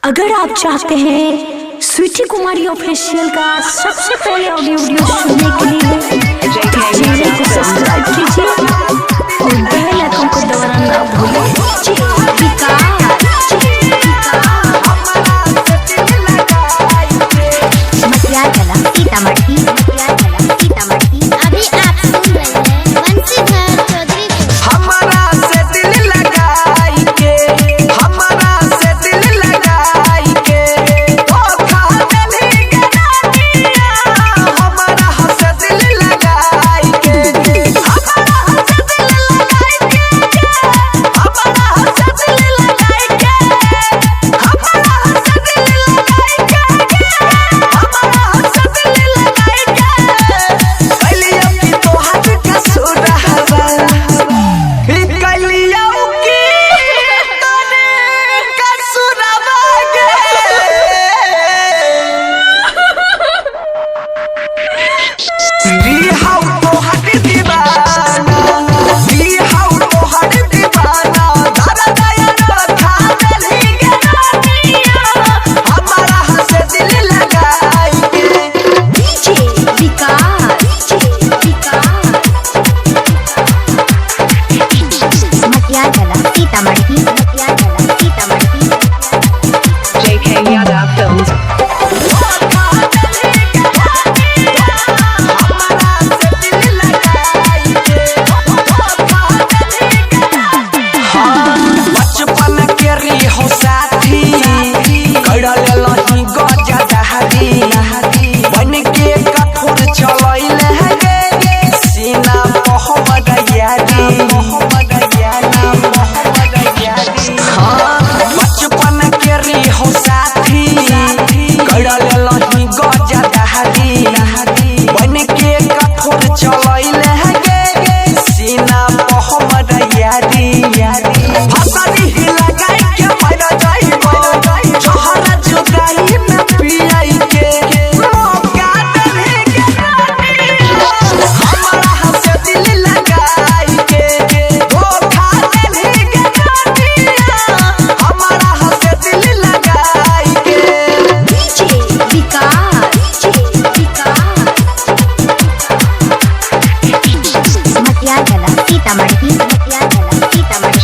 अगर आप चाहते हैं स्वीटी कुमारी ऑफिशियल का सबसे पहले ऑडियो वीडियो सुनने के लिए चैनल को सब्सक्राइब कीजिए और बेल आइकन को दबाना ना भूलें। अभी आप सुन रहे हैं बंसीधर चौधरी को। हमारा से दिल लगाई के, हमारा से दिल लगाई के, धोखा देली के नानिया। हमारा से दिल लगाई के, हमारा से दिल लगाई के, हमारा से दिल लगाई के, हमारा से दिल लगाई के, हमारा से दिल लगाई के। कलिया की तोहार का सुरहवा, कलिया की तोरे का सुरहवा गे। हाउ तोहार दीवाना, हाउ तोहार दीवाना, दादा दया रखा देली के नानिया। हमारा से दिल लगाई के, JK Yadav Films. बचपन के री हो साथी, करल लही गजा दहरी, बन के कठोर चलैले गे, सीना मोहम्मद यारी, मोहम्मद यारी, मोहम्मद यारी। बचपन के री हो साथी, करल लही गजा दहरी, बन के कठोर चलैले गे, सीना मोहम्मद यारी, यारी। हसरी लगाई के मर जाइबो, जहरा जुदाई में पियाई के, मौका देली के नानिया। हमारा से दिल लगाई के, धोखा देली के नानिया। हमारा से दिल लगाई के।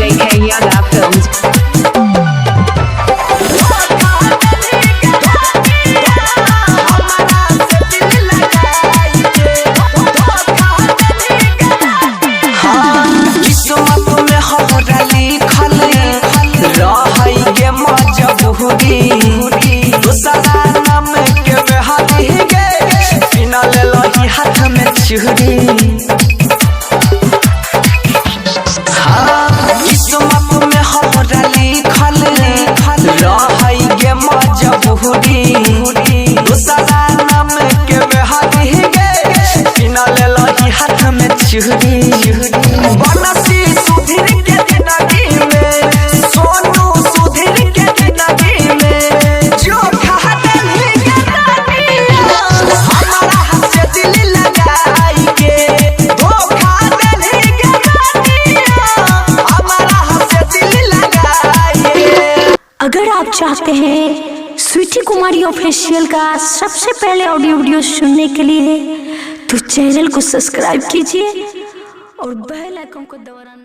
JK Yadav Films. किस्मत में हमरा लिखल रहै गे मजबूरी, दूसरा नाम के बेहाली गे, बिना लेलही हाथ में चूड़ी। किस्मत में हमरा लिखल रहै गे मजबूरी, दूसरा नाम के बेहाली गे, बिना लेलही हाथ में चूड़ी। बनसी सुधीर के जिंदगी में, सोनू सुधीर के जिंदगी में, जो खा देली के नानिया। हमारा से दिल लगाई के, धोखा देली के नानिया। हमारा से दिल लगाई के। अगर आप चाहते हैं स्वीटी कुमारी ऑफिशियल का सबसे पहले ऑडियो वीडियो सुनने के लिए तो चैनल को सब्सक्राइब कीजिए और बेल आइकन को दबाना